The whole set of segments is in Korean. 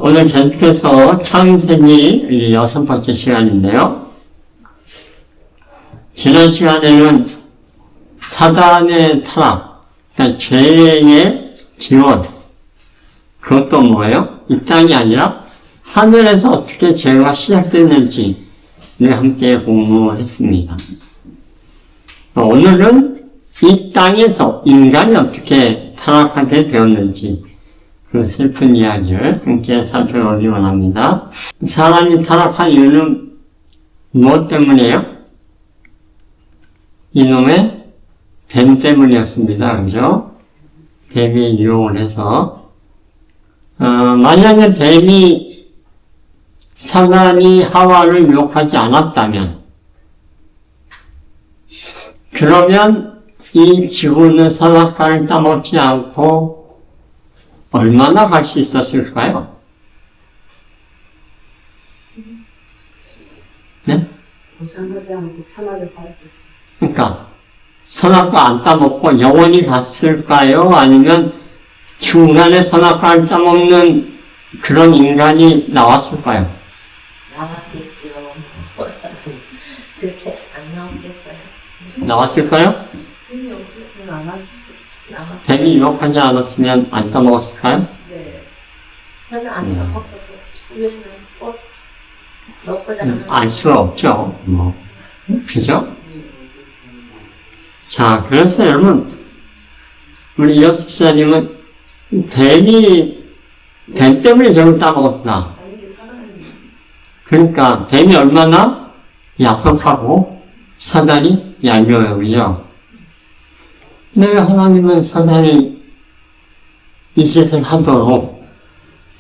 오늘 계속해서 창세기 6번째 시간인데요. 지난 시간에는 사단의 타락, 그러니까 죄의 기원, 그것도 뭐예요? 이 땅이 아니라 하늘에서 어떻게 죄가 시작됐는지 함께 공부했습니다. 오늘은 이 땅에서 인간이 어떻게 타락하게 되었는지 그 슬픈 이야기를 함께 살펴보기 원합니다. 사람이 타락한 이유는 무엇 때문이에요? 이놈의 뱀 때문이었습니다. 그죠? 뱀이 유혹을 해서 만약에 뱀이 사단이 하와를 유혹하지 않았다면 그러면 이 지구는 선악과를 따먹지 않고 얼마나 갈 수 있었을까요? 네? 고생하지 않고 편하게 살았겠지. 그러니까 선악과 안 따먹고 영원히 갔을까요? 아니면 중간에 선악과를 따먹는 그런 인간이 나왔을까요? 나왔겠지요. 그렇게 안 나오겠어요. 나왔을까요? 뱀이 없었으면 안 왔을 뱀이 유혹하지 않았으면 안 따먹었을까요? 네. 나는 안 나왔고 왜냐면 넣고자 알 수가 없죠. 그죠? 자, 그래서 여러분, 우리 이현숙 시사님은 뱀 때문에 뱀을 따먹었다. 그러니까 뱀이 얼마나 약속하고 사단이 얄미워요. 근데 왜 하나님은 사단이 이 짓을 하도록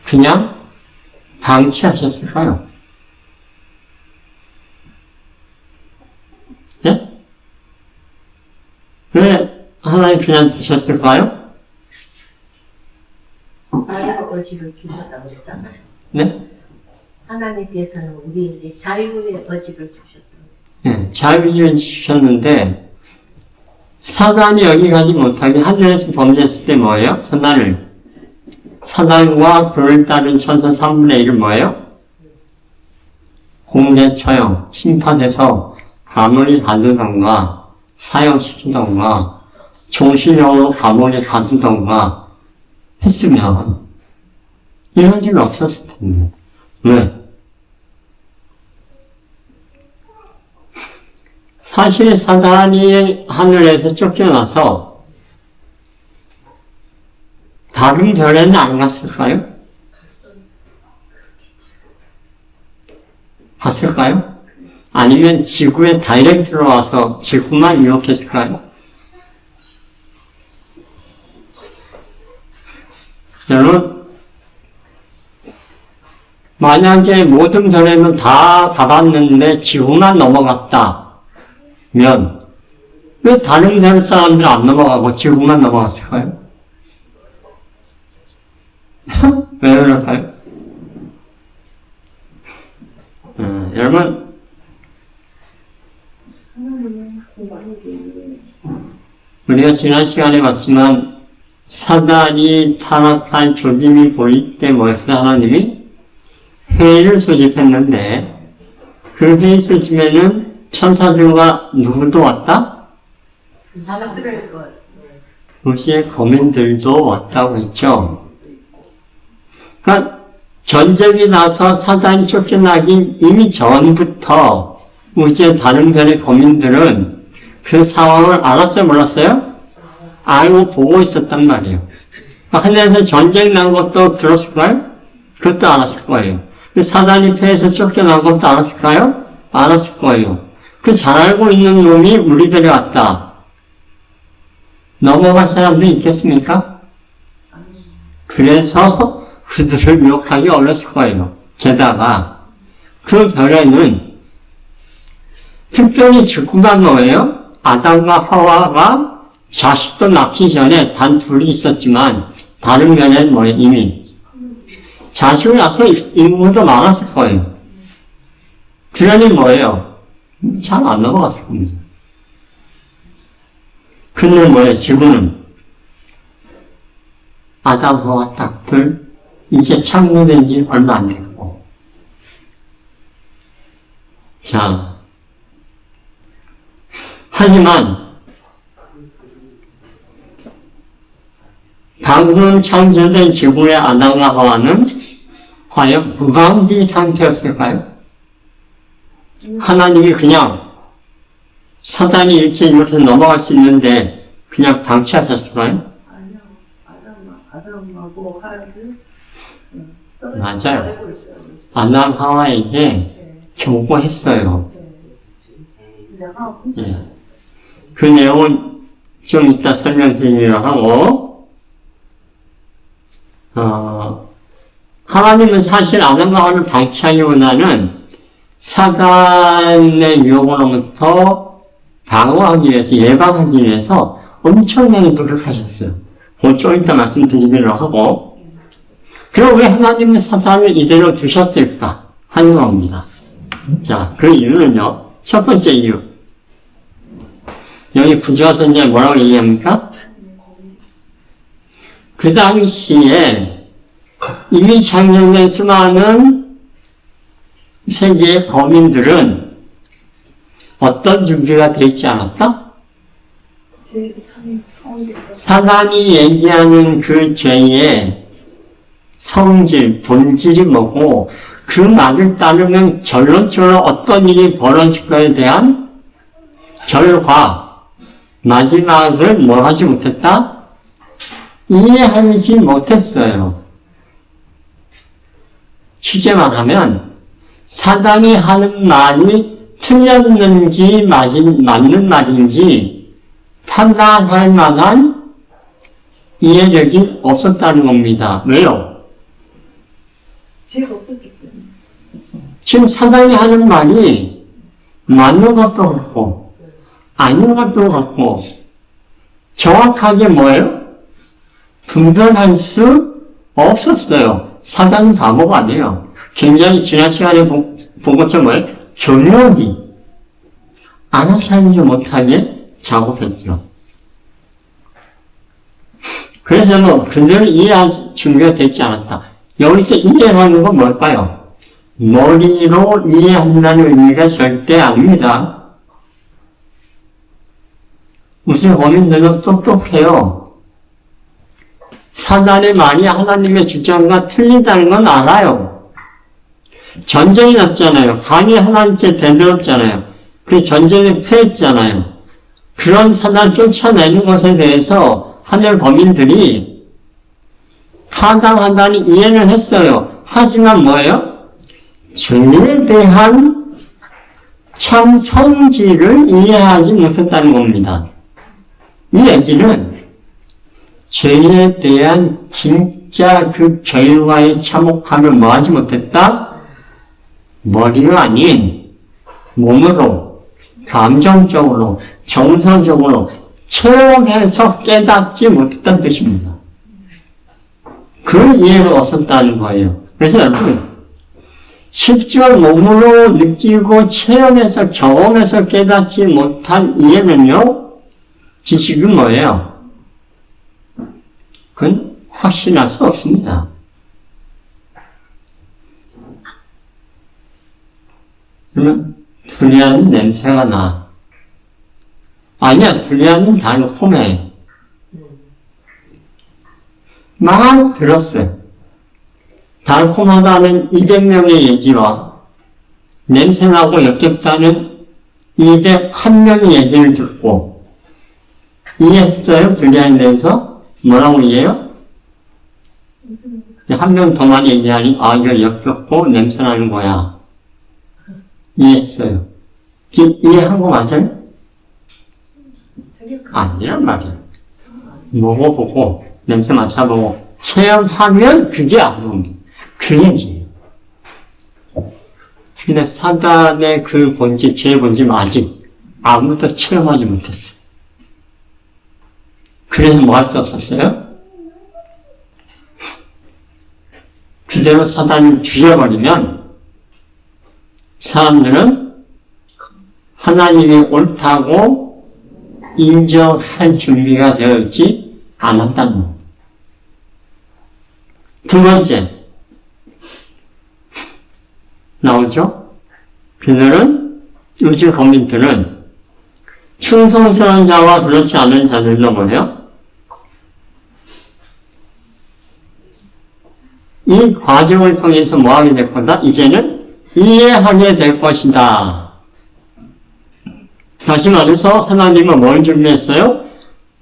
그냥 방치하셨을까요? 예? 왜 하나님 그냥 두셨을까요? 자유의 의지를 주셨다고 그랬잖아요. 네? 하나님께서는 우리에게 자유의 의지를 주셨다고. 예, 자유를 주셨는데 사단이 여기 가지 못하게 하늘에서 범죄했을 때 뭐예요? 사단과 그를 따른 천사 3분의 1은 뭐예요? 공개 처형, 심판해서 감옥에 가두던가 사형시키던가 종신형으로 감옥에 가두던가 했으면 이런 일 없었을 텐데. 왜? 사실 사단이 하늘에서 쫓겨나서 다른 별에는 안 갔을까요? 갔을까요? 아니면 지구에 다이렉트로 와서 지구만 유혹했을까요? 여러분, 만약에 모든 별에는 다 가봤는데 지구만 넘어갔다. 왜 다른 별 사람들 안 넘어가고 지구만 넘어갔을까요? 왜 그럴까요? 여러분, 우리가 지난 시간에 봤지만 사단이 타락한 조짐이 보일 때 뭐였어요? 하나님이 회의를 소집했는데 그 회의 소집에는 천사들과 누구도 왔다? 도시의 거민들도 왔다고 했죠. 그러니까 전쟁이 나서 사단이 쫓겨나기 이미 전부터 이제 다른 별의 거민들은 그 상황을 알았어요? 몰랐어요? 알고 보고 있었단 말이에요. 하늘에서 전쟁 난 것도 들었을까요? 그것도 알았을 거예요. 사단이 패해서 쫓겨난 것도 알았을까요? 알았을 거예요. 그 잘 알고 있는 놈이 우리들이 왔다. 넘어갈 사람들이 있겠습니까? 그래서 그들을 유혹하기 어렸을 거예요. 게다가 그 별에는 특별히 직구가 뭐예요? 아담과 하와가 자식도 낳기 전에 단 둘이 있었지만 다른 별에는 뭐예요? 이미 자식을 낳아서 인구도 많았을 거예요. 그러니 뭐예요? 잘 안 넘어갔을 겁니다. 근데 뭐예요? 지구는 아담, 하와 딱 둘, 이제 창조된 지 얼마 안 됐고. 자, 하지만 방금 창조된 지구의 아담과 하와는 과연 무방비 상태였을까요? 하나님이 그냥 사단이 이렇게 넘어갈 수 있는데 그냥 방치하셨을까요? 아니요. 아담하고 하와를 맞아요. 알고 있어요. 아담 하와에게 경고했어요. 근데 하와 혼자 예. 알았어요. 그 내용은 좀 이따 설명드리기로 하고, 하나님은 사실 아담과 하와를 방치하기보다는 사단의 유혹으로부터 방어하기 위해서, 예방하기 위해서 엄청나게 노력하셨어요. 그거 좀 이따 말씀드리기로 하고, 그럼 왜 하나님은 사단을 이대로 두셨을까 하는 겁니다. 자, 그 이유는요, 첫 번째 이유. 여기 구조화 선지자는 뭐라고 얘기합니까? 그 당시에 이미 창조된 수많은 세계의 거민들은 어떤 준비가 되어 있지 않았다? 제일 참 성이 사단이 얘기하는 그 죄의 성질, 본질이 뭐고 그 말을 따르면 결론적으로 어떤 일이 벌어질 거에 대한 결과, 마지막을 뭘 하지 못했다? 이해하지 못했어요. 쉽게 말하면 사단이 하는 말이 틀렸는지 맞는 말인지 판단할 만한 이해력이 없었다는 겁니다. 왜요? 지혜가 없었기 때문에. 지금 사단이 하는 말이 맞는 것도 같고 아닌 것도 같고 정확하게 뭐예요? 분별할 수 없었어요. 사단은 바보가 아니에요. 굉장히 지난 시간에 본 것처럼 뭐예요? 교묘히 알아차리지 못하게 작업했죠. 그래서 뭐 그들을 이해할 준비가 되지 않았다. 여기서 이해하는 건 뭘까요? 머리로 이해한다는 의미가 절대 아닙니다. 무슨 범인들은 똑똑해요. 사단의 말이 하나님의 주장과 틀리다는 건 알아요. 전쟁이 났잖아요. 감히 하나님께 대들었잖아요. 그 전쟁에 패했잖아요. 그런 사단 쫓아내는 것에 대해서 하늘 범인들이 타당하다는 이해를 했어요. 하지만 뭐예요? 죄에 대한 참 성질을 이해하지 못했다는 겁니다. 이 얘기는 죄에 대한 진짜 그 결과에 참혹함을 뭐하지 못했다? 머리가 아닌 몸으로, 감정적으로, 정서적으로 체험해서 깨닫지 못했다는 뜻입니다. 그 이해를 얻었다는 거예요. 그래서 여러분, 실제로 몸으로 느끼고 체험해서 경험해서 깨닫지 못한 이해는요, 지식은 뭐예요? 그건 확신할 수 없습니다. 그러면 두리안은 냄새가 나. 아니야, 두리안은 달콤해. 막 들었어요. 달콤하다는 200명의 얘기와 냄새나고 역겹다는 201명의 얘기를 듣고 이해했어요? 두리안에 대해서? 뭐라고 이해해요? 한 명 더 많이 얘기하니 이거 역겹고 냄새나는 거야. 이해했어요. 이해한 거 맞아요? 아니란 말이야. 먹어보고 냄새 맡아보고 체험하면 그게 아닙니다. 그 얘기예요. 근데 사단의 그 본질, 죄의 본질 아직 아무도 체험하지 못했어요. 그래서 뭐 할 수 없었어요? 그대로 사단을 죽여버리면 사람들은 하나님이 옳다고 인정할 준비가 되어 있지 않았다는 겁니다. 두 번째, 나오죠? 그들은, 우주 거민들은 충성스러운 자와 그렇지 않은 자들도 뭐예요? 이 과정을 통해서 뭐 하게 될 거다? 이제는 이해하게 될 것이다. 다시 말해서 하나님은 뭘 준비했어요?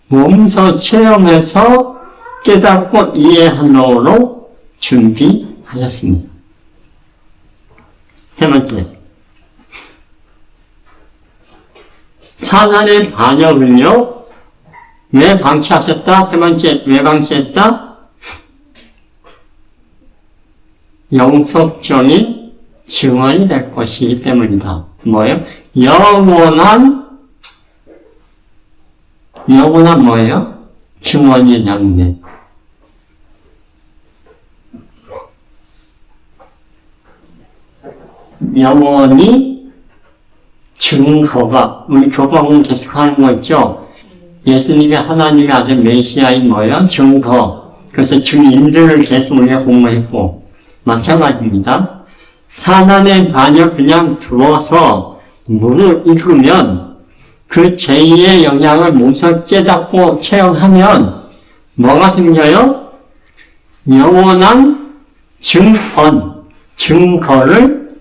몸소 체험해서 깨닫고 이해하도록 준비하셨습니다. 세 번째, 사단의 반역은요, 왜 방치하셨다? 세 번째, 왜 방치했다? 영속적인 증언이 될 것이기 때문이다. 뭐예요? 영원한 뭐예요? 증언이 양면. 영원히 증거가, 우리 교과문 계속하는 거 있죠? 예수님이 하나님의 아들 메시아인 뭐예요? 증거. 그래서 증인들을 계속 우리가 공부했고, 마찬가지입니다. 사단의 반역 그냥 두어서 무릇 읽으면 그 죄의 영향을 몸소 깨닫고 체험하면 뭐가 생겨요? 영원한 증언, 증거를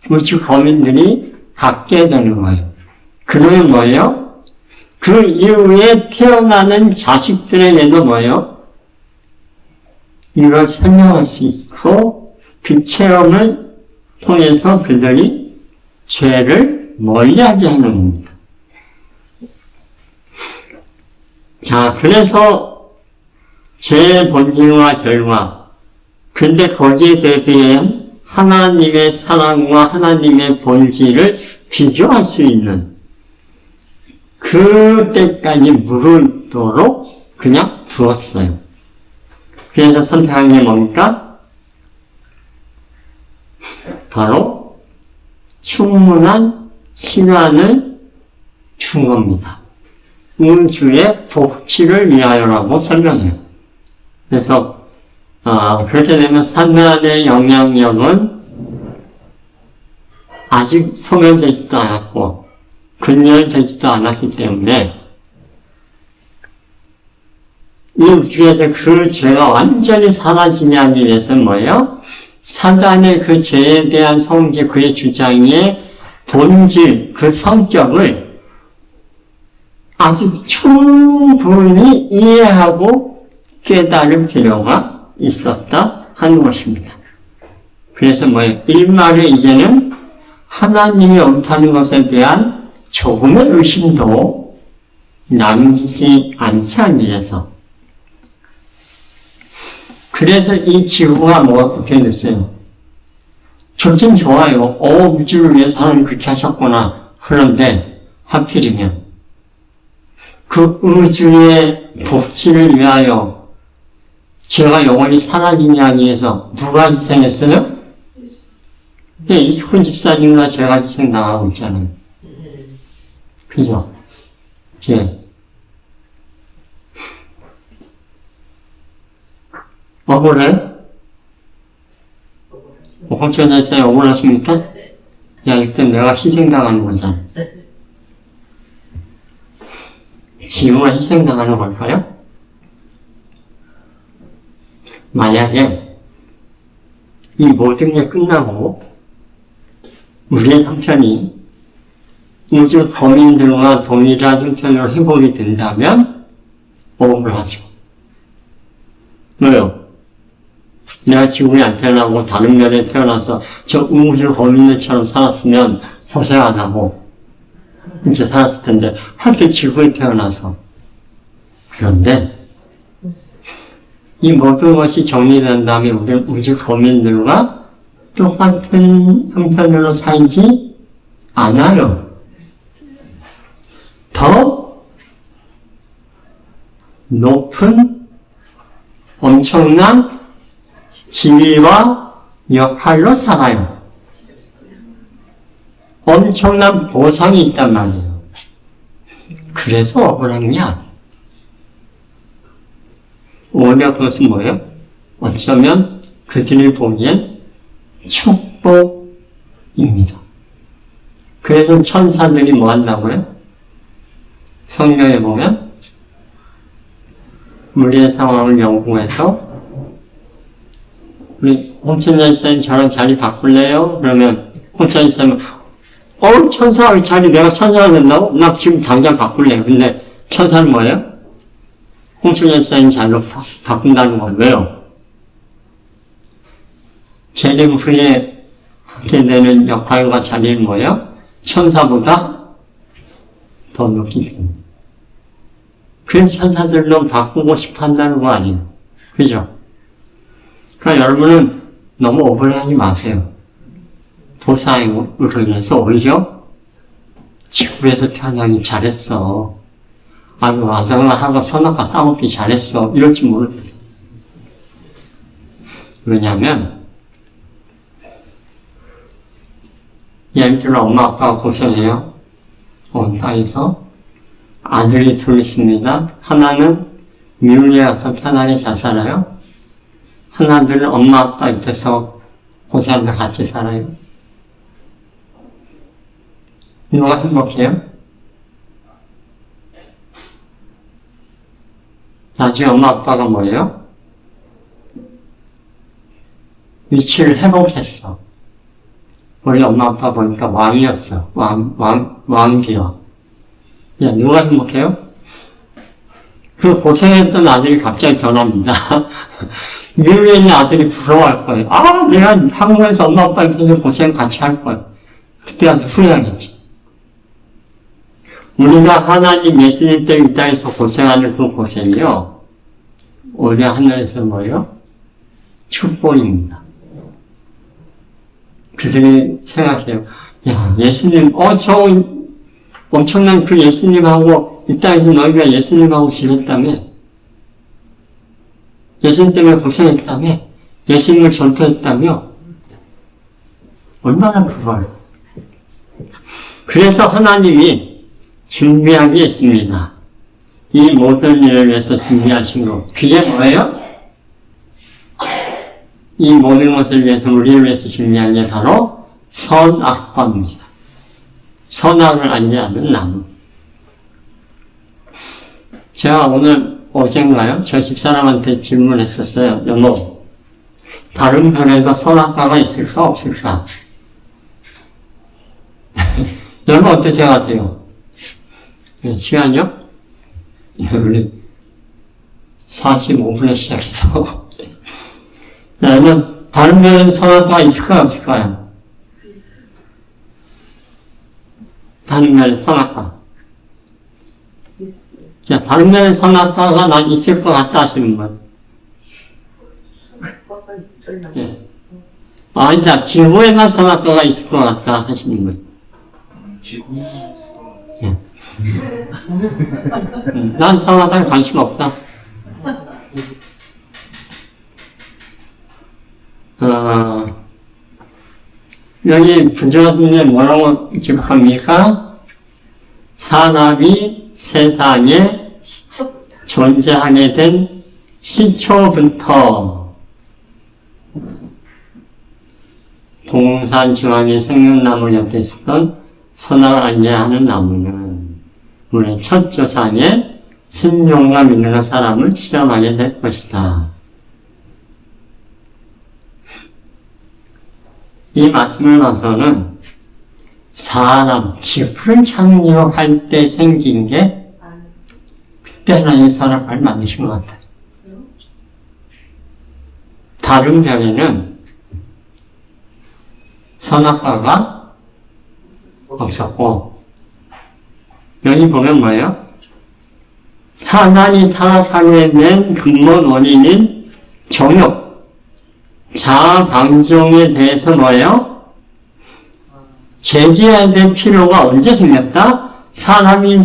우주 거민들이 갖게 되는 거예요. 그러면 뭐예요? 그 이후에 태어나는 자식들에게도 뭐예요? 이걸 설명할 수 있고 그 체험을 통해서 그들이 죄를 멀리하게 하는 겁니다. 자, 그래서 죄의 본질과 결과, 근데 거기에 대비한 하나님의 사랑과 하나님의 본질을 비교할 수 있는 그때까지 무르도록 그냥 두었어요. 그래서 선택한 게 뭡니까? 바로 충분한 시간을 준 겁니다. 우주의 복지를 위하여라고 설명해요. 그래서 그렇게 되면 사단의 영향력은 아직 소멸되지도 않았고 근절되지도 않았기 때문에 이 우주에서 그 죄가 완전히 사라지게 하기 위해서는 뭐예요? 사단의 그 죄에 대한 성질, 그의 주장의 본질, 그 성격을 아주 충분히 이해하고 깨달을 필요가 있었다 하는 것입니다. 그래서 뭐예요? 일말에 이제는 하나님이 없다는 것에 대한 조금의 의심도 남기지 않게 하기 위해서. 그래서 이 지구가 뭐가 그렇게 됐어요? 좋긴 좋아요. 우주를 위해서 하나님 그렇게 하셨구나. 그런데 하필이면 그 우주의 복지를 위하여 죄가 영원히 사라지게 하기 위해서 누가 희생했어요? 네, 이스콘 집사님과 제가 희생당하고 있잖아요. 그죠? 예. 억울해? 홍천자 집사님 억울하십니까? 야, 이때 내가 희생당하는 거잖아. 지구가 희생당하는 걸까요? 만약에 이 모든 게 끝나고 우리의 형편이 우주 거민들과 동일한 형편으로 회복이 된다면 억울하죠. 왜요? 내가 지구에 안 태어나고 다른 면에 태어나서 저 우주 거민들처럼 살았으면 고생 안 하고 이렇게 살았을 텐데 하필 지구에 태어나서. 그런데 이 모든 것이 정리된 다음에 우리 우주 거민들과 똑같은 형편으로 살지 않아요. 더 높은 엄청난 지위와 역할로 살아요. 엄청난 보상이 있단 말이에요. 그래서 억울한 게 아니에요. 오히려 그것은 뭐예요? 어쩌면 그들이 보기엔 그래서 천사들이 뭐 한다고요? 성경에 보면 우리의 상황을 연구해서 우리 홍천년 쌤 저랑 자리 바꿀래요? 그러면 홍천년 쌤은 천사 자리 내가 천사가 된다고? 나 지금 당장 바꿀래요. 근데 천사는 뭐예요? 홍천년 쌤 자리로 바꾼다는 거예요. 왜요? 재림 후에 하게 되는 역할과 자리는 뭐예요? 천사보다 더 높기 때문에. 그래서 천사들도 바꾸고 싶어 한다는 거 아니에요. 그죠? 그러니까 여러분은 너무 오버하지 마세요. 보살으로 인해서 오히려 지구에서 태어나기 잘했어. 아유, 아담과 하가 선악과 따먹기 잘했어. 이럴지 모르겠어. 왜냐하면 예를 들어 엄마 아빠가 고생해요. 온 땅에서 아들이 둘 있습니다. 하나는 미국에 가서 편하게 잘 살아요. 하나들은 엄마 아빠 옆에서 고생하면서 같이 살아요. 누가 행복해요? 나중에 엄마 아빠가 뭐예요? 위치를 회복했어. 우리 엄마 아빠 보니까 왕이었어. 왕비와. 야, 누가 행복해요? 그 고생했던 아들이 갑자기 변합니다. 미국에 있는 아들이 부러워할 거예요. 아, 내가 한국에서 엄마 아빠 옆에서 고생 같이 할 거야. 그때 가서 후회하겠지. 우리가 하나님 예수님 때 이 땅에서 고생하는 그 고생이요. 우리 하늘에서 뭐예요? 축복입니다. 그들이 생각해요. 야, 예수님, 저 엄청난 그 예수님하고 이 땅에서 너희가 예수님하고 지냈다며? 예수님 때문에 고생했다며? 예수님을 전도했다며? 얼마나 부러워요. 그래서 하나님이 준비한 게 있습니다. 이 모든 일을 위해서 준비하신 거. 그게 뭐예요? 이 모든 것을 위해서 우리를 위해서 준비한 게 바로 선악과입니다. 선악을 안내하는 나무. 제가 오늘 어젠가요? 저 집사람한테 질문했었어요. 여보, 다른 별에도 선악과가 있을까 없을까? 여러분 어떻게 생각하세요? 시간이요? 우리 45분에 시작해서 여러분 다른 별에는 선악과가 있을까요 없을까요? 다른 별에 선악과. 자, 다른 별에 선악과가 난 있을 것 같다 하시는 분. 예. 아니다, 지구에만 선악과가 있을 것 같다 하시는 분. 예. 난 선악과에 관심 없다. 여기 부처님이 뭐라고 기록합니까? 사람이 세상에 존재하게 된 시초부터 동산 중앙에 생명나무 옆에 있었던 선악을 안내하는 나무는 우리 첫 조상의 순종과 믿는 사람을 실험하게 될 것이다. 이 말씀을 봐서는 사람, 지구를 창조할 때 생긴 게 그때 하나님 선악과를 만드신 것 같아요. 다른 별에는 선악과가 없었고 여기 보면 뭐예요? 사단이 타락하게 된 근본 원인인 정욕, 자아 방종에 대해서 뭐예요? 제재해야 될 필요가 언제 생겼다? 사람이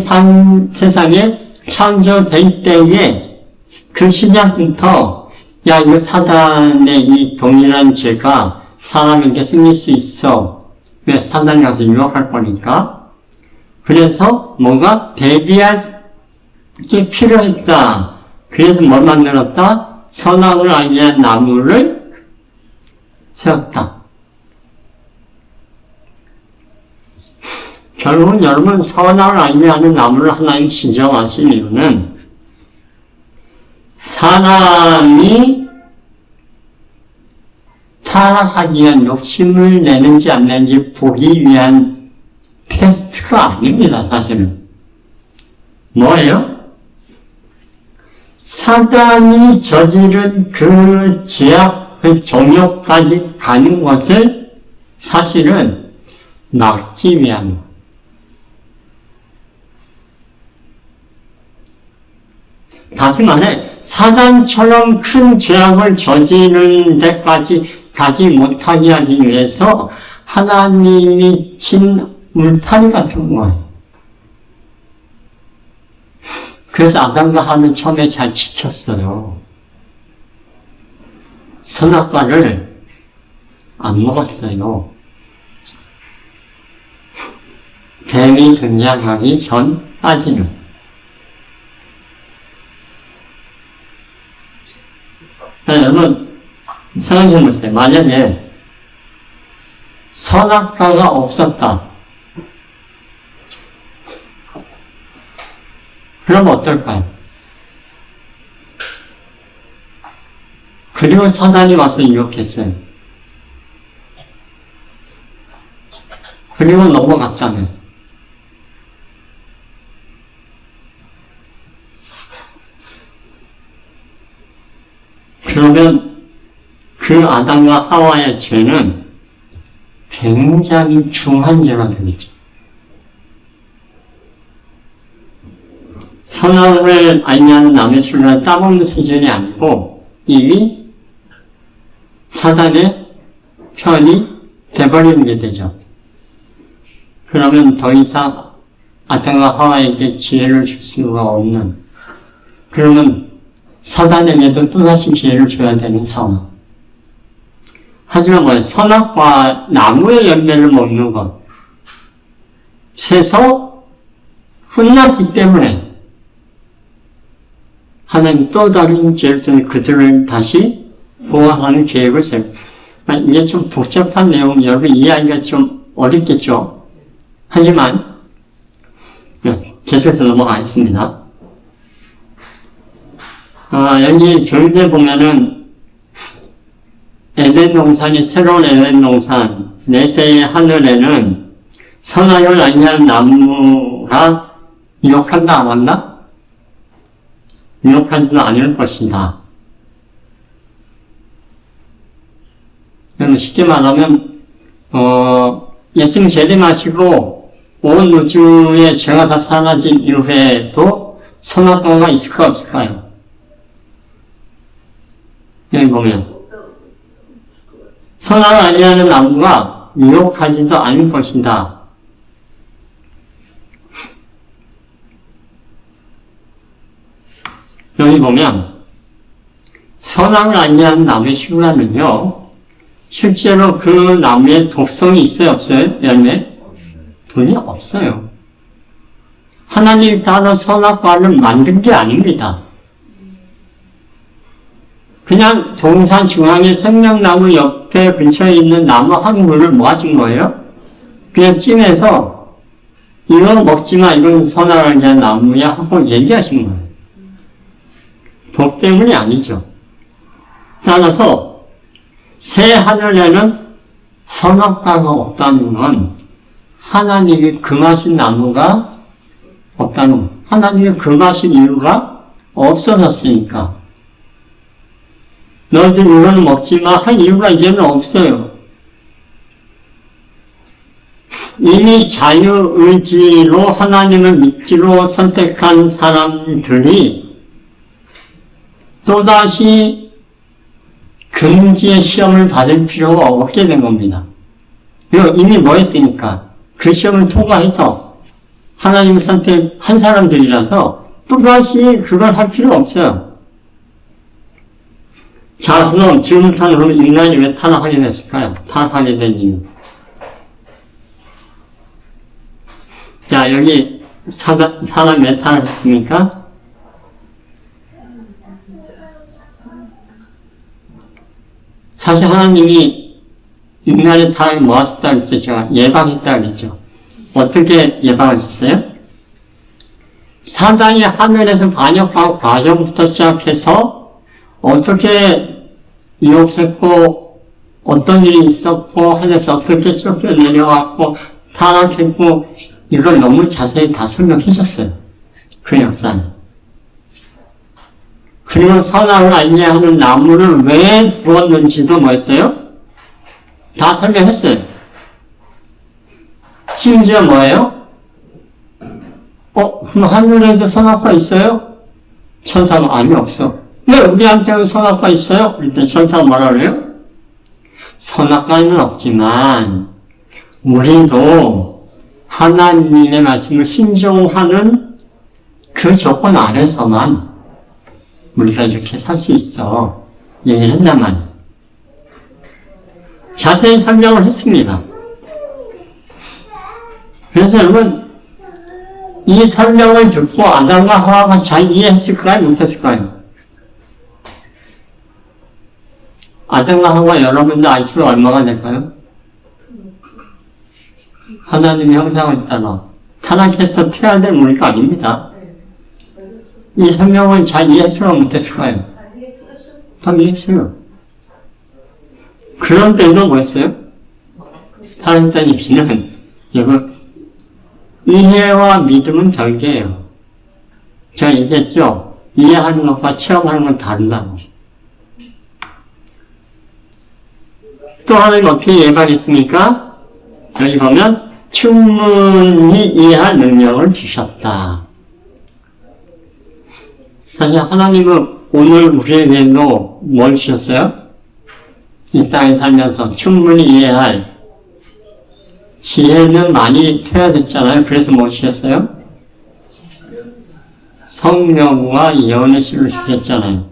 세상에 창조될 때에 그 시작부터 야, 이거 사단의 이 동일한 죄가 사람에게 생길 수 있어. 왜? 사단이 가서 유혹할 거니까. 그래서 뭔가 대비할 게 필요했다. 그래서 뭘 만들었다? 선악을 알게 한 나무를 세웠다. 결국은 여러분 선악을 알게 하는 나무를 하나님 지정하신 이유는 사람이 타락하기 위한 욕심을 내는지 안 내는지 보기 위한 테스트가 아닙니다, 사실은. 뭐예요? 사단이 저지른 그 죄악, 그 정욕까지 가는 것을 사실은 막기 위한. 다시 말해, 사단처럼 큰 죄악을 저지르는 데까지 가지 못하게 하기 위해서 하나님이 친 울타리 같은 거예요. 그래서 아담과 하와는 처음에 잘 지켰어요. 선악과를 안 먹었어요. 뱀이 등장하기 전까지는. 여러분 생각해보세요. 만약에 선악과가 없었다. 그럼 어떨까요? 그리고 사단이 와서 유혹했어요. 그리고 넘어갔다면 그러면 그 아담과 하와의 죄는 굉장히 중한 죄가 되겠죠. 선악을 알냐는 남의 술을 따먹는 수준이 아니고 이미 사단의 편이 돼버리는 게 되죠. 그러면 더 이상 아담과 하와에게 기회를 줄 수가 없는, 그러면 사단에게도 또다시 기회를 줘야 되는 상황. 하지만 뭐예요? 선악과 나무의 열매를 먹는 것, 세서 혼났기 때문에 하나님 또 다른 죄를 통해 그들을 다시 보호하는 계획을 세워. 이게 좀 복잡한 내용, 여러분 이해하기가 좀 어렵겠죠? 하지만 계속해서 넘어가겠습니다. 여기 교육에 보면은 에덴 동산이 새로운 에덴 동산, 내세의 하늘에는 선악을 알게 하는 나무가 유혹한다 안 한다? 유혹하지는 않을 것이다. 쉽게 말하면 예수님 재림하시고 온 우주의 죄가 다 사라진 이후에도 선악과가 있을까 없을까요? 여기 보면 선악을 알게 하는 나무가 유혹하지도 않을 것이다. 여기 보면 선악을 알게 하는 나무의 식물하면요, 실제로 그 나무에 독성이 있어요, 없어요? 열매? 돈이 없어요. 하나님이 따로 선악과를 만든 게 아닙니다. 그냥 동산 중앙에 생명나무 옆에 근처에 있는 나무 한 그루를 뭐 하신 거예요? 그냥 찜해서 이거 먹지마, 이건 선악을 위한 나무야 하고 얘기하신 거예요. 독 때문이 아니죠. 따라서 새 하늘에는 선악과가 없다는 건 하나님이 금하신 나무가 없다는 거. 하나님이 금하신 이유가 없어졌으니까. 너희들 이거는 먹지마 할 이유가 이제는 없어요. 이미 자유의지로 하나님을 믿기로 선택한 사람들이 또다시 금지의 시험을 받을 필요가 없게 된 겁니다. 이미 뭐 했으니까? 그 시험을 통과해서 하나님을 선택한 사람들이라서 또다시 그걸 할 필요 없어요. 자, 그럼 지금부터는 그럼 인간이 왜 타락하게 됐을까요? 타락하게 된 이유. 자, 여기 사람 왜 타락했습니까? 사실 하나님이 인간의 타락을 모았었다 그랬죠. 제가 예방했다 그랬죠. 어떻게 예방하셨어요? 사단이 하늘에서 반역하고 과정부터 시작해서 어떻게 유혹했고 어떤 일이 있었고 하늘에서 어떻게 쫓겨 내려왔고 타락했고 이걸 너무 자세히 다 설명해 줬어요. 그 역사는. 그리고 선악을 알게 하는 나무를 왜 두었는지도 뭐였어요? 다 설명했어요. 심지어 뭐예요? 그럼 하늘에도 선악과 있어요? 천사는 아니 없어. 왜 우리한테는 선악과 있어요? 그때 천사가 뭐라 그래요? 선악과는 없지만 우리도 하나님의 말씀을 순종하는 그 조건 아래서만 우리가 이렇게 살 수 있어. 얘기를 했단 말이에요. 자세히 설명을 했습니다. 그래서 여러분 이 설명을 듣고 아담과 하와가 잘 이해했을까요? 못했을까요? 아담과 하와 여러분들 IQ가 얼마가 될까요? 하나님의 형상을 따라 타락해서 태어난 우리가 아닙니다. 이 설명을 잘 이해했을까요? 못했을까요? 다 이해했어요. 그런 때도 뭐였어요? 타락했다는 얘기는 여러분 이해와 믿음은 별개예요. 제가 얘기했죠? 이해하는 것과 체험하는 건 다르다고. 또 하나는 어떻게 예방했습니까? 여기 보면 충분히 이해할 능력을 주셨다. 사실 하나님은 오늘 우리에게도 뭘 주셨어요? 이 땅에 살면서 충분히 이해할 지혜는 많이 퇴화됐잖아요. 그래서 뭐 주셨어요? 성령과 예언의 씨를 주셨잖아요.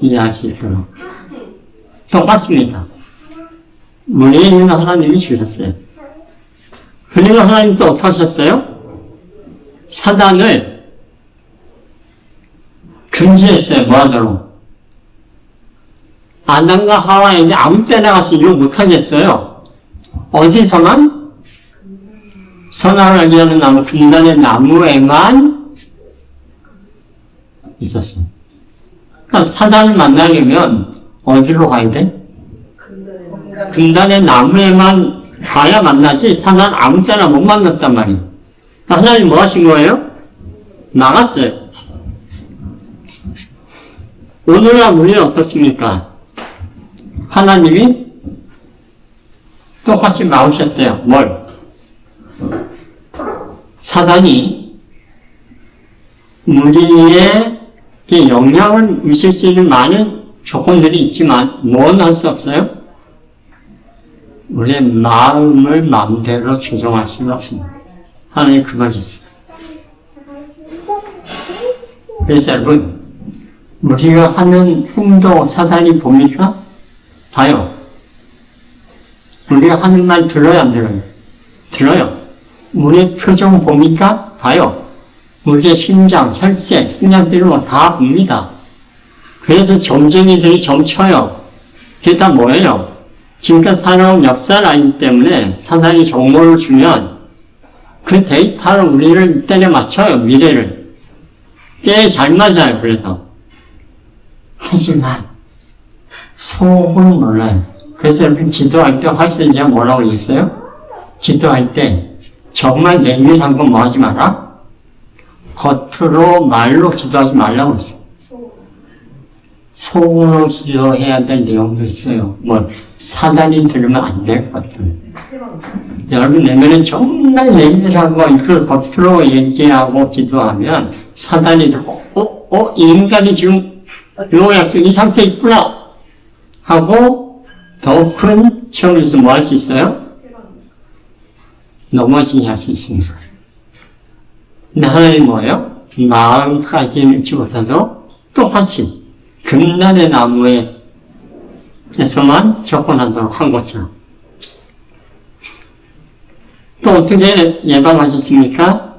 이해할 수 있도록. 똑같습니다. 우리에 있는 하나님이 주셨어요. 그리고 하나님 또 어떻게 하셨어요? 사단을 금지했어요. 뭐 하도록? 아담과 하와에게 아무 때나 가서 유혹 못하겠어요. 어디서만? 선악을 알게 하는 나무, 금단의 나무에만 있었어요. 그러니까 사단을 만나려면 어디로 가야 돼? 금단의 나무에만 가야 만나지 사단 아무 때나 못 만났단 말이에요. 하나님 뭐 하신 거예요? 나갔어요. 오늘날 우리는 어떻습니까? 하나님이 똑같이 막으셨어요. 뭘? 사단이 우리에게 영향을 미칠 수 있는 많은 조건들이 있지만 뭐는 할 수 없어요? 우리의 마음을 마음대로 조종할 수는 없습니다. 하나님 그걸 줬어요. 그래서 여러분 우리가 하는 행동 사단이 봅니까? 봐요. 우리가 하는 말 들어요, 안 들어요? 들어요. 우리의 표정 봅니까? 봐요. 우리의 심장, 혈색, 승냥들은 다 봅니다. 그래서 점쟁이들이 점쳐요. 그게 다 뭐예요? 지금까지 살아온 역사 라인 때문에 사단이 정보를 주면 그 데이터를 우리를 때려 맞춰요, 미래를. 꽤 잘 맞아요, 그래서. 하지만 속은 몰라요. 그래서 여러분 기도할 때 화이트 제가 뭐라고 얘기했어요? 기도할 때 정말 내밀한 건 뭐 하지 마라? 겉으로 말로 기도하지 말라고 했어요. 속으로 기도해야 될 내용도 있어요. 뭐 사단이 들으면 안 될 것들. 여러분 내면은 정말 내밀하고 이걸 겉으로 얘기하고 기도하면 사단이 듣고 이 인간이 지금 요 약속 이 상태에 있구나 하고 더 큰 시험에서 뭐 할 수 있어요? 넘어지게 할 수 있습니다. 근데 하나님 뭐예요? 마음까지는 잊지 못해도 똑같이 금단의 나무에서만 접근하도록 한 것처럼. 또 어떻게 예방하셨습니까?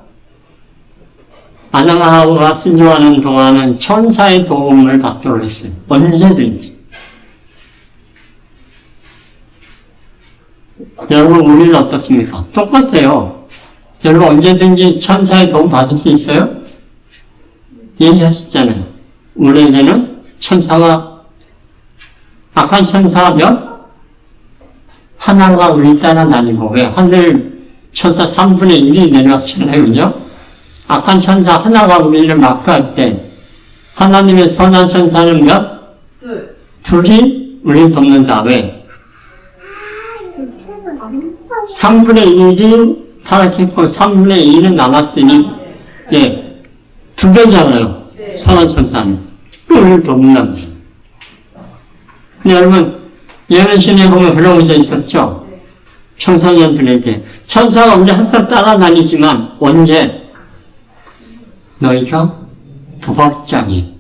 아담과 하와가 순종하는 동안은 천사의 도움을 받도록 했어요. 언제든지. 여러분 우리는 어떻습니까? 똑같아요. 여러분 언제든지 천사의 도움 받을 수 있어요? 얘기하셨잖아요. 우리에게는 천사가 악한 천사면 하나가 우리 따라 다니고, 왜 하늘 천사 3분의 1이 내려왔잖아요, 그죠? 악한 천사 하나가 우리를 마크할 때 하나님의 선한 천사는 몇? 둘이 우리를 돕는다. 왜? 3분의 1이 타락했고 3분의 2는 남았으니, 예, 두 배잖아요. 선한 천사는. 우리를 돕는다. 근데 여러분, 예언신에 보면 그런 문제 있었죠? 청소년들에게. 천사가 우리 항상 따라다니지만, 언제? 너희가 도박장이.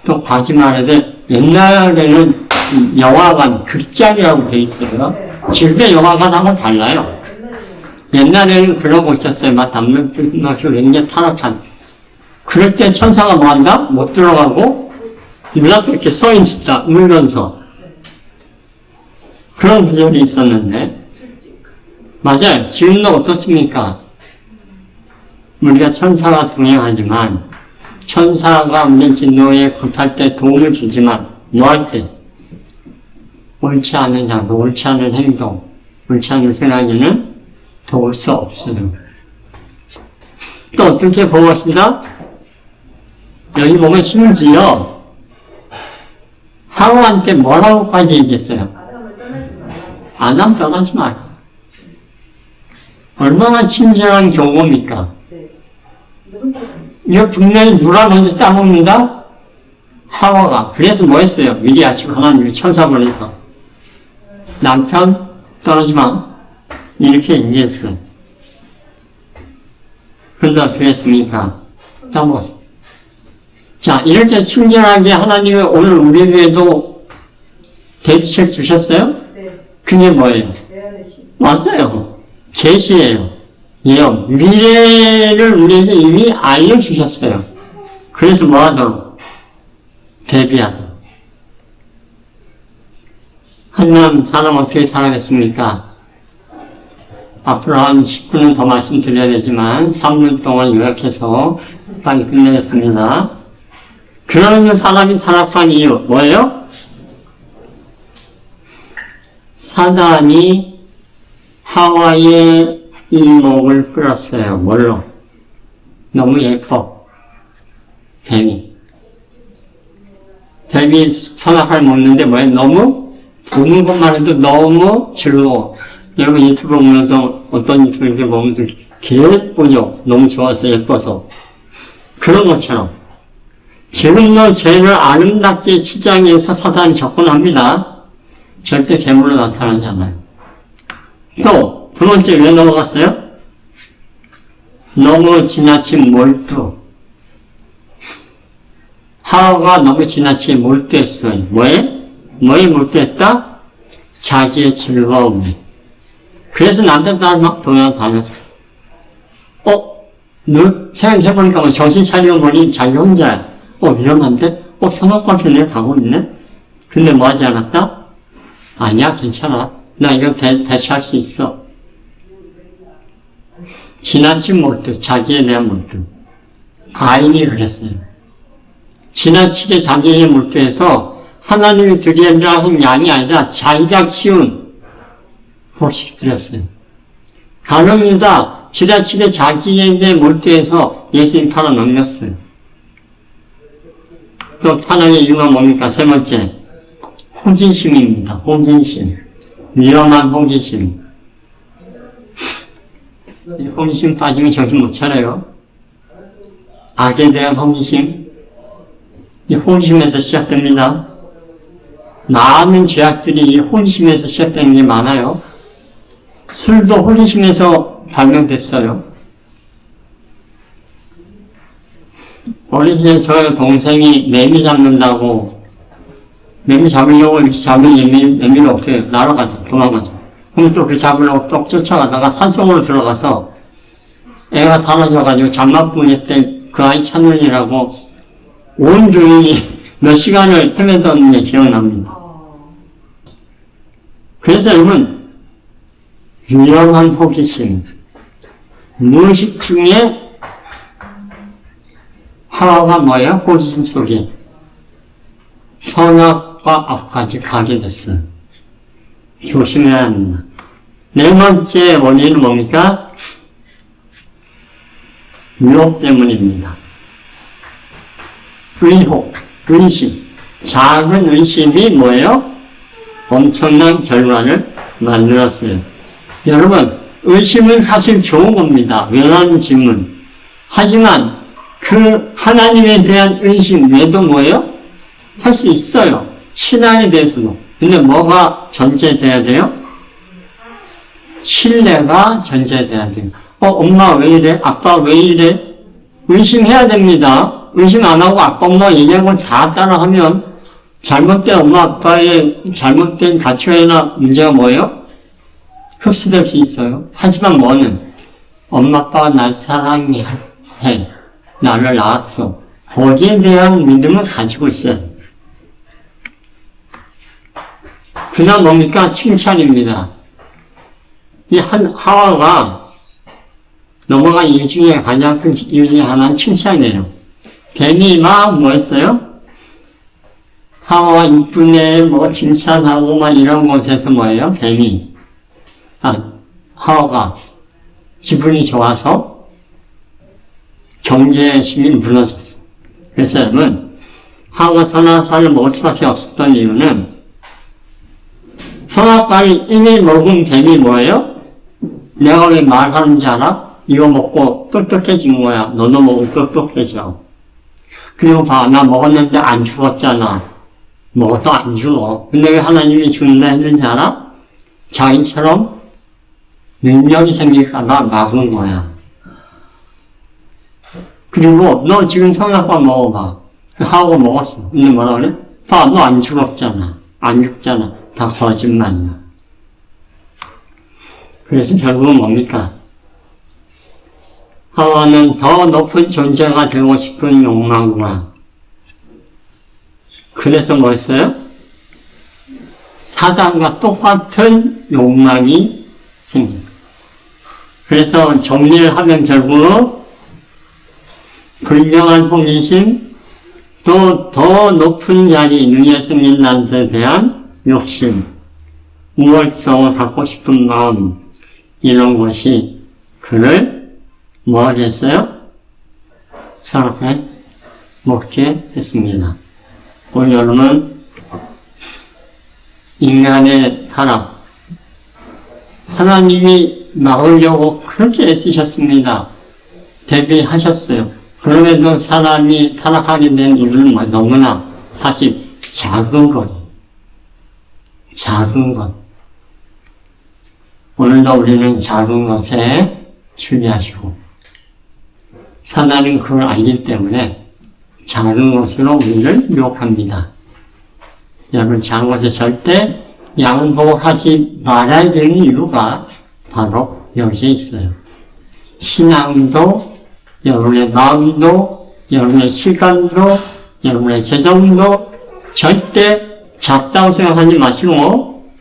또 거짓말해도 옛날에는 영화관, 극장이라고 돼 있어요. 지금의 영화관하고 달라요. 옛날에는 그러고 있었어요. 막 담배피면서 굉장히 타락한. 그럴 때 천사가 뭐 한다? 못 들어가고, 문 앞에 이렇게 서 있다, 울면서. 그런 구절이 있었는데, 맞아요. 지금도 어떻습니까? 우리가 천사가 동행하지만, 천사가 우리 진노에 겉할 때 도움을 주지만, 뭐 할 때? 옳지 않은 장소, 옳지 않은 행동, 옳지 않은 생각에는 도울 수 없어요. 또 어떻게 보았습니다? 여기 보면 심지어 하와한테 뭐라고까지 얘기했어요? 아담 떠나지 마. 얼마나 친절한 경고입니까? 이거 분명히 누가 먼저 따먹는다? 하와가. 그래서 뭐 했어요? 미리 아시고 하나님이 천사 보내서 남편 떠나지 마. 이렇게 얘기했어요. 그런데 어떻게 했습니까? 따먹었어요. 자, 이렇게 친절하게 하나님이 오늘 우리에게도 대비책 주셨어요? 그게 뭐예요? 맞아요. 계시예요. 예언. 미래를 우리에게 이미 알려주셨어요. 그래서 뭐 하도록? 대비하도록. 하지만 사람 어떻게 살아겠습니까? 앞으로 한 10분은 더 말씀드려야 되지만 3분 동안 요약해서 빨리 끝내겠습니다. 그러면 사람이 타락한 이유 뭐예요? 사단이 하와의 이목을 끌었어요. 뭘로? 너무 예뻐. 뱀이 선악과를 먹는데 뭐예요? 너무 보는 것만 해도 너무 즐거워. 여러분 유튜브 보면서 어떤 유튜브 이렇게 보면서 계속 보죠. 너무 좋아서 예뻐서. 그런 것처럼 지금도 죄를 아름답게 치장해서 사단이 접근합니다. 절대 괴물로 나타나지 않아요. 또 두 번째 왜 넘어갔어요? 너무 지나친 몰두. 하와가 너무 지나치게 몰두했어요. 뭐에 몰두했다? 자기의 즐거움에. 그래서 남편 따라 막 돌아다녔어. 생각해보니까 정신 차리고 보니 자기 혼자야. 위험한데? 선악과 편에 가고 있네? 근데 뭐 하지 않았다? 아니야, 괜찮아. 나 이거 대처할 수 있어. 지나친 몰두, 자기에 대한 몰두. 가인이 그랬어요. 지나치게 자기에 몰두해서 하나님이 드리려고 한 양이 아니라 자기가 키운 곡식 드렸어요. 가룟유다 지나치게 자기에게 몰두해서 예수님 팔아 넘겼어요. 또 사랑의 이유가 뭡니까? 세 번째, 호기심입니다. 호기심. 위험한 호기심. 이 호기심 빠지면 정신 못 차려요. 악에 대한 호기심. 이 호기심에서 시작됩니다. 많은 죄악들이 이 호기심에서 시작되는 게 많아요. 술도 호기심에서 발명됐어요. 어린 시절 저희 동생이 매미 잡는다고, 매미 잡으려고 이렇게 잡은 매미를 어떻게 해요? 날아가죠. 도망가죠. 그럼 또 그 잡으려고 또 쫓아가다가 산속으로 들어가서 애가 사라져가지고 장마풍이 때 그 아이 찾느니라고 온 주인이 몇 시간을 헤매던 게 기억납니다. 그래서 여러분, 위험한 호기심, 무의식 중에 하와가 뭐예요? 호기심 속에 선악과 악까지 가게 됐어요. 조심해야 합니다. 네 번째 원인은 뭡니까? 유혹 때문입니다. 의혹, 의심. 작은 의심이 뭐예요? 엄청난 결과를 만들었어요. 여러분, 의심은 사실 좋은 겁니다. 웬한 질문. 하지만 그 하나님에 대한 의심 외에도 뭐예요? 할 수 있어요. 신앙에 대해서도. 근데 뭐가 전제돼야 돼요? 신뢰가 전제돼야 돼요. 엄마 왜 이래? 아빠 왜 이래? 의심해야 됩니다. 의심 안 하고 아빠 엄마 얘기한 걸 다 따라하면 잘못된 엄마 아빠의 잘못된 가치관이나 문제가 뭐예요? 흡수될 수 있어요. 하지만 뭐는 엄마 아빠가 날 사랑해. 나를 낳았어. 거기에 대한 믿음을 가지고 있어요. 그 다음 뭡니까? 칭찬입니다. 이 하와가 넘어간 이유 중에 가장 큰 이유 중에 하나는 칭찬이에요. 뱀이 막 뭐 했어요? 하와 이쁘네, 뭐 칭찬하고 막 이런 곳에서 뭐예요? 뱀이. 하와가 기분이 좋아서 경계심이 무너졌어. 그래서 여러분, 하와가 선악과를 먹을 수밖에 없었던 이유는 선악과를 이미 먹은 뱀이 뭐예요? 내가 왜 말하는지 알아? 이거 먹고 똑똑해진 거야. 너도 먹으면 똑똑해져. 그리고 봐, 나 먹었는데 안 죽었잖아. 먹어도 안 죽어. 근데 왜 하나님이 죽는다 했는지 알아? 자기처럼 능력이 생길까봐 막은 거야. 그리고 너 지금 선악과 먹어봐. 하고 먹었어. 근데 뭐라 그래? 봐, 너 안 죽었잖아. 안 죽잖아. 다 거짓말이야. 그래서 결국은 뭡니까? 하와는 더 높은 존재가 되고 싶은 욕망과 그래서 뭐 했어요? 사단과 똑같은 욕망이 생겼어요. 그래서 정리를 하면 결국 불경한 호기심, 또 더 높은 자리 능에 생긴다는 데 대한 욕심, 우월성을 갖고 싶은 마음, 이런 것이 그를 뭐 하게 했어요? 사랑에 먹게 했습니다. 오늘 여러분, 인간의 타락, 하나님이 막으려고 그렇게 애쓰셨습니다. 대비하셨어요. 그럼에도 사람이 타락하게 된 이유는 너무나 사실 작은 거예요. 작은 것. 오늘도 우리는 작은 것에 주의하시고, 사단은 그걸 알기 때문에 작은 것으로 우리를 유혹합니다. 여러분, 작은 것에 절대 양보하지 말아야 되는 이유가 바로 여기에 있어요. 신앙도, 여러분의 마음도, 여러분의 시간도, 여러분의 재정도 절대 작다고 생각하지 마시고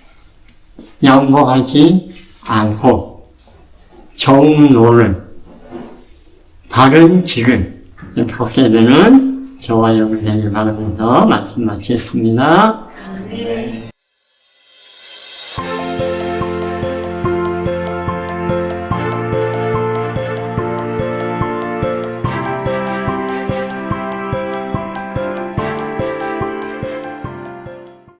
양보하지 않고 정로를, 바른 길을 걷게 되는 저와 여러분 되길 바라면서 말씀 마치겠습니다.